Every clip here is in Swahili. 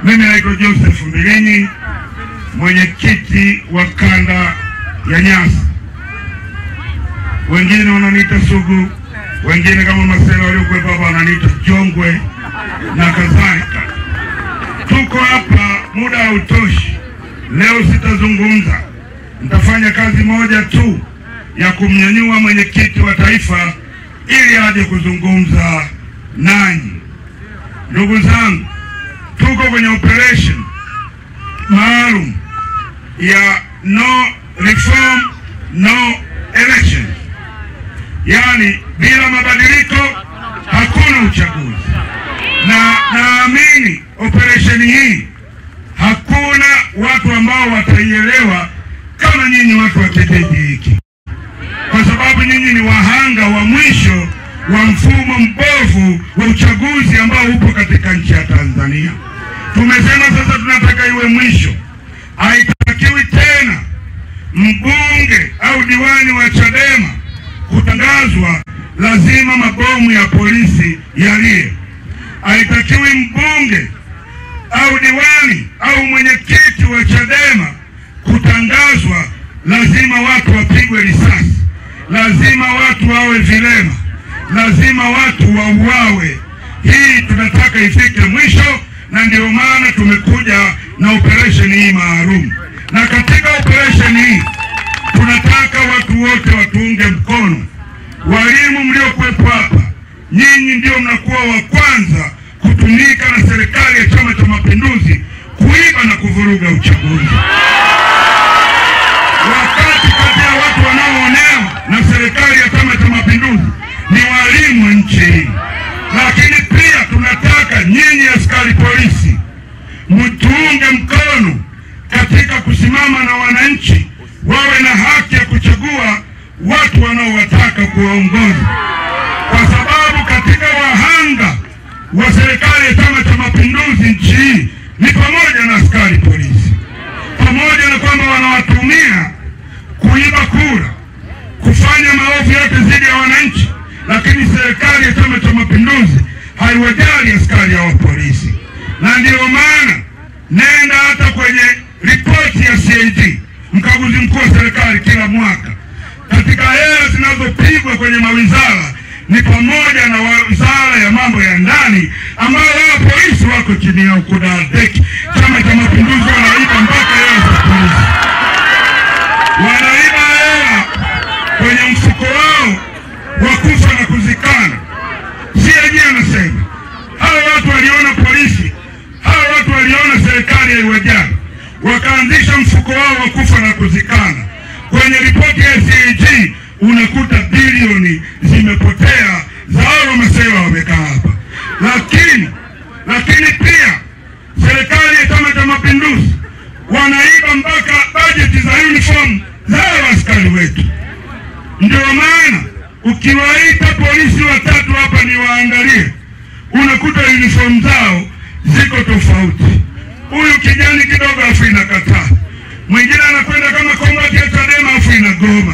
Mimi naitwa Joseph Mbilinyi, mwenyekiti wa kanda ya Nyasa. Wengine wananiita Sugu, wengine kama Masela waliokuwa hapa wananiita Jongwe na kadhalika. Tuko hapa muda hautoshi. Leo sitazungumza. Nitafanya kazi moja tu ya kumnyanyua mwenyekiti wa taifa ili aje kuzungumza nanyi. Ndugu zangu, tuko kwenye operation maalum ya no reform no election. Yani bila mabadiliko hakuna uchaguzi. Na naamini operation hii hakuna watu ambao wataielewa kama nyinyi watu wa kijiji hiki, kwa sababu nyinyi ni wahanga wa mwisho wa mfumo mbovu wa uchaguzi ambao upo katika nchi ya Tanzania. Tumesema sasa tunataka iwe mwisho. Haitakiwi tena mbunge au diwani wa Chadema kutangazwa lazima mabomu ya polisi yalie. Haitakiwi mbunge au diwani au mwenyekiti wa Chadema kutangazwa lazima watu wapigwe risasi, lazima watu wawe vilema, lazima watu wauawe. Hii tunataka ifike mwisho, na ndio maana tumekuja na operation hii maalum. Na katika operation hii tunataka watu wote watuunge mkono. Walimu mliokuwepo hapa, nyinyi ndio mnakuwa wa kwanza kutumika na serikali ya Chama cha Mapinduzi kuiba na kuvuruga uchaguzi. Wakati kati ya watu wanaoonewa na serikali ya Chama cha Mapinduzi ni walimu wa nchi hii. Lakini pia tunataka nyinyi askari polisi mtuunge mkono katika kusimama na wananchi wawe na haki ya kuchagua watu wanaowataka kuwaongoza, kwa sababu katika wahanga wa serikali ya Chama cha Mapinduzi nchi hii ni pamoja na askari polisi. Pamoja na kwamba wanawatumia kuiba kura, kufanya maovu yote dhidi ya wananchi, lakini serikali ya Chama cha Mapinduzi haiwajali askari wa polisi. Na ndio maana nenda hata kwenye ripoti ya CAG, mkaguzi mkuu wa serikali, kila mwaka katika hela zinazopigwa kwenye mawizara ni pamoja na wizara ya mambo ya ndani, ambao wao polisi wako chini ya kudadeki. Chama cha Mapinduzi wanaiba mpaka hela za polisi, wanaiba hela kwenye mfuko wao wa kufa na kuzikana. CAG anasema hao watu waliona polisi, hao watu waliona serikali haiwajali, wakaanzisha mfuko wao wa kufa na kuzikana. Kwenye ripoti ya CAG unakuta bilioni zimepotea za hao Masela wamekaa hapa. Lakini pia serikali ya Chama cha Mapinduzi wanaiba mpaka bajeti za uniform za askari wetu. Ndio maana ukiwaita polisi watatu hapa ni waangalie, unakuta uniform zao ziko tofauti. Huyu kijani kidogo afu inakataa, mwingine anakwenda kama combat ya Chadema afu inagoma,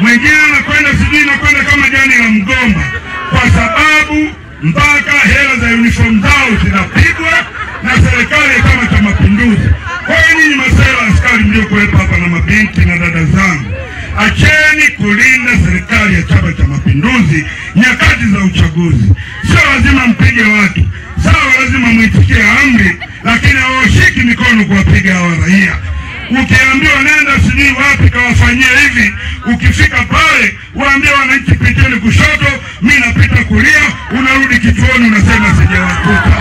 mwingine anakwenda sijui inakwenda kama jani la mgomba, kwa sababu mpaka hela za uniform zao zinapigwa na serikali ya Chama cha Mapinduzi. Kwa hiyo nyinyi Masela askari mliokuwepo hapa na mabinti na dada zangu, acheni kulinda serikali ya Chama cha Mapinduzi nyakati za uchaguzi. Sio lazima mpige watu, sawa, lazima muitikie amri, lakini hawashiki mikono kuwapiga hawa raia. Ukiambiwa nenda sijui wapi kawafanyia hivi, ukifika pale waambie wananchi piteni kushoto, mimi napita kulia, unarudi kituoni unasema sijawakuta.